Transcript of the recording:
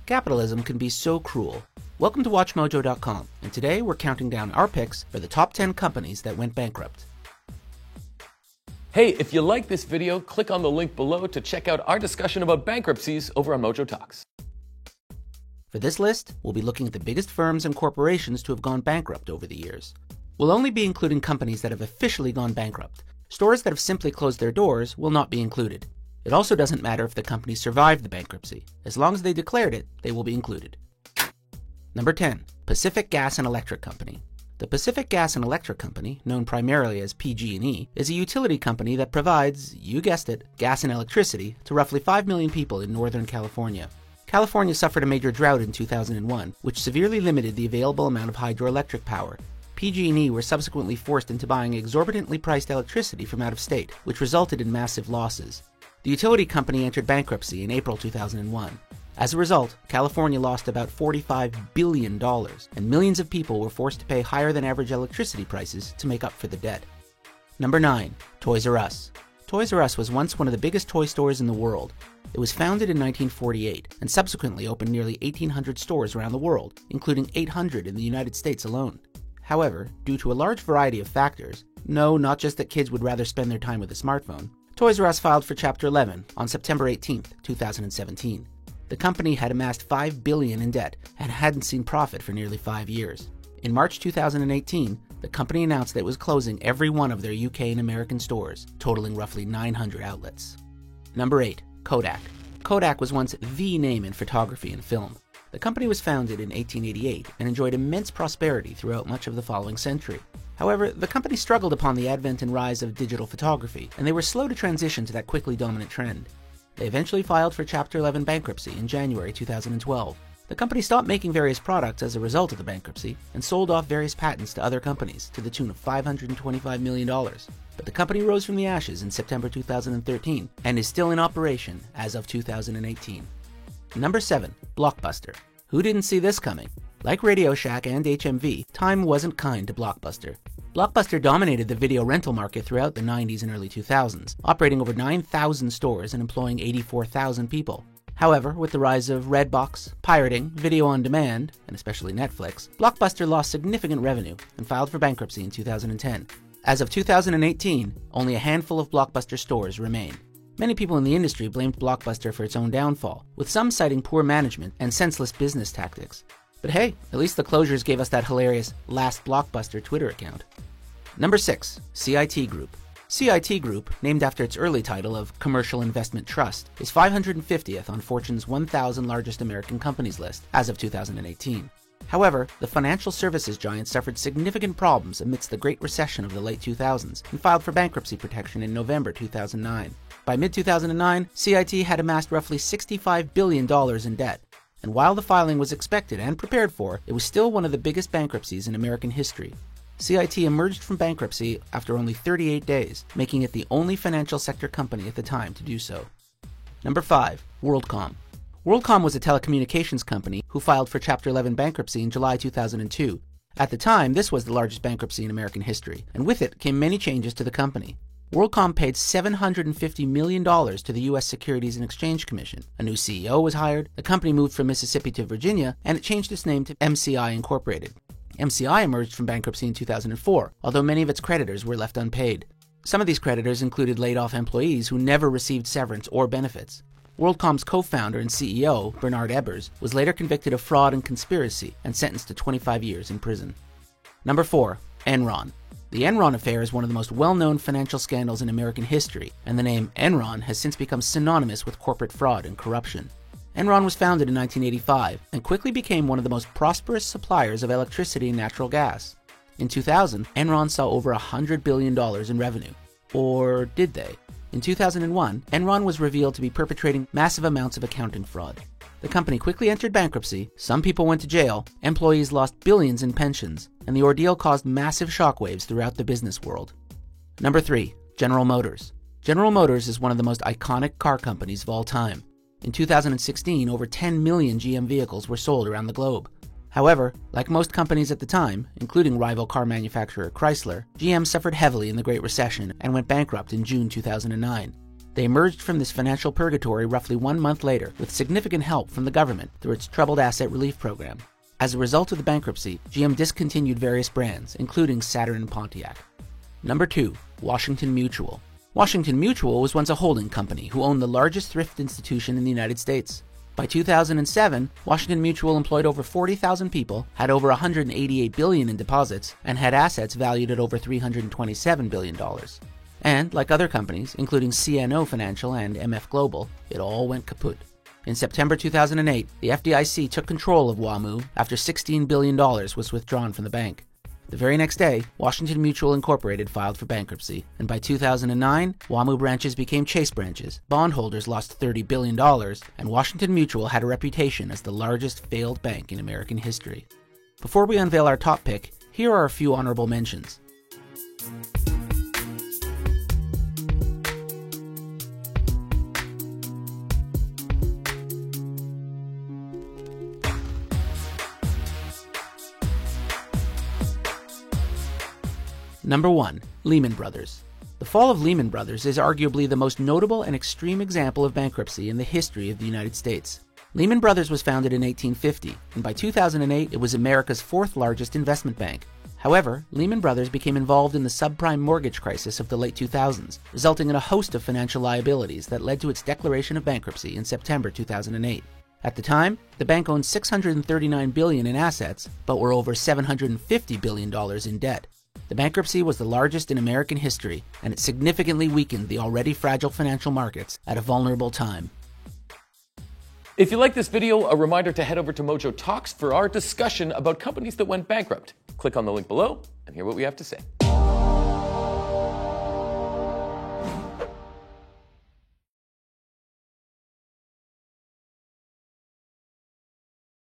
Capitalism can be so cruel. Welcome to WatchMojo.com, and today we're counting down our picks for the top 10 companies that went bankrupt. Hey, if you like this video, click on the link below to check out our discussion about bankruptcies over on Mojo Talks. For this list, we'll be looking at the biggest firms and corporations to have gone bankrupt over the years. We'll only be including companies that have officially gone bankrupt. Stores that have simply closed their doors will not be included. It also doesn't matter if the company survived the bankruptcy. As long as they declared it, they will be included. Number 10. Pacific Gas and Electric Company. The Pacific Gas and Electric Company, known primarily as PG&E, is a utility company that provides, you guessed it, gas and electricity to roughly 5 million people in Northern California. California suffered a major drought in 2001, which severely limited the available amount of hydroelectric power. PG&E were subsequently forced into buying exorbitantly priced electricity from out of state, which resulted in massive losses. The utility company entered bankruptcy in April 2001. As a result, California lost about $45 billion, and millions of people were forced to pay higher than average electricity prices to make up for the debt. Number 9. Toys R Us. Toys R Us was once one of the biggest toy stores in the world. It was founded in 1948 and subsequently opened nearly 1,800 stores around the world, including 800 in the United States alone. However, due to a large variety of factors, no, not just that kids would rather spend their time with a smartphone, Toys R Us filed for Chapter 11 on September 18, 2017. The company had amassed $5 billion in debt and hadn't seen profit for nearly 5 years. In March 2018, the company announced that it was closing every one of their UK and American stores, totaling roughly 900 outlets. Number 8. Kodak. Kodak was once the name in photography and film. The company was founded in 1888 and enjoyed immense prosperity throughout much of the following century. However, the company struggled upon the advent and rise of digital photography, and they were slow to transition to that quickly dominant trend. They eventually filed for Chapter 11 bankruptcy in January 2012. The company stopped making various products as a result of the bankruptcy and sold off various patents to other companies to the tune of $525 million. But the company rose from the ashes in September 2013 and is still in operation as of 2018. Number 7. Blockbuster. Who didn't see this coming? Like Radio Shack and HMV, time wasn't kind to Blockbuster. Blockbuster dominated the video rental market throughout the 90s and early 2000s, operating over 9,000 stores and employing 84,000 people. However, with the rise of Redbox, pirating, video on demand, and especially Netflix, Blockbuster lost significant revenue and filed for bankruptcy in 2010. As of 2018, only a handful of Blockbuster stores remain. Many people in the industry blamed Blockbuster for its own downfall, with some citing poor management and senseless business tactics. But hey, at least the closures gave us that hilarious Last Blockbuster Twitter account. Number 6. CIT Group. CIT Group, named after its early title of Commercial Investment Trust, is 550th on Fortune's 1,000 largest American companies list as of 2018. However, the financial services giant suffered significant problems amidst the Great Recession of the late 2000s and filed for bankruptcy protection in November 2009. By mid-2009, CIT had amassed roughly $65 billion in debt. And while the filing was expected and prepared for, it was still one of the biggest bankruptcies in American history. CIT emerged from bankruptcy after only 38 days, making it the only financial sector company at the time to do so. Number 5. WorldCom. WorldCom was a telecommunications company who filed for Chapter 11 bankruptcy in July 2002. At the time, this was the largest bankruptcy in American history, and with it came many changes to the company. WorldCom paid $750 million to the U.S. Securities and Exchange Commission. A new CEO was hired, the company moved from Mississippi to Virginia, and it changed its name to MCI Incorporated. MCI emerged from bankruptcy in 2004, although many of its creditors were left unpaid. Some of these creditors included laid-off employees who never received severance or benefits. WorldCom's co-founder and CEO, Bernard Ebbers, was later convicted of fraud and conspiracy and sentenced to 25 years in prison. Number 4. Enron. The Enron affair is one of the most well-known financial scandals in American history, and the name Enron has since become synonymous with corporate fraud and corruption. Enron was founded in 1985 and quickly became one of the most prosperous suppliers of electricity and natural gas. In 2000, Enron saw over $100 billion in revenue. Or did they? In 2001, Enron was revealed to be perpetrating massive amounts of accounting fraud. The company quickly entered bankruptcy, some people went to jail, employees lost billions in pensions, and the ordeal caused massive shockwaves throughout the business world. Number 3. General Motors. General Motors is one of the most iconic car companies of all time. In 2016, over 10 million GM vehicles were sold around the globe. However, like most companies at the time, including rival car manufacturer Chrysler, GM suffered heavily in the Great Recession and went bankrupt in June 2009. They emerged from this financial purgatory roughly 1 month later with significant help from the government through its Troubled Asset Relief Program. As a result of the bankruptcy, GM discontinued various brands, including Saturn and Pontiac. Number 2. Washington Mutual. Washington Mutual was once a holding company who owned the largest thrift institution in the United States. By 2007, Washington Mutual employed over 40,000 people, had over $188 billion in deposits, and had assets valued at over $327 billion. And, like other companies, including CNO Financial and MF Global, it all went kaput. In September 2008, the FDIC took control of WAMU after $16 billion was withdrawn from the bank. The very next day, Washington Mutual Incorporated filed for bankruptcy, and by 2009, WAMU branches became Chase branches, bondholders lost $30 billion, and Washington Mutual had a reputation as the largest failed bank in American history. Before we unveil our top pick, here are a few honorable mentions. Number 1. Lehman Brothers. The fall of Lehman Brothers is arguably the most notable and extreme example of bankruptcy in the history of the United States. Lehman Brothers was founded in 1850, and by 2008 it was America's fourth largest investment bank. However, Lehman Brothers became involved in the subprime mortgage crisis of the late 2000s, resulting in a host of financial liabilities that led to its declaration of bankruptcy in September 2008. At the time, the bank owned $639 billion in assets, but were over $750 billion in debt. The bankruptcy was the largest in American history, and it significantly weakened the already fragile financial markets at a vulnerable time. If you like this video, a reminder to head over to Mojo Talks for our discussion about companies that went bankrupt. Click on the link below and hear what we have to say.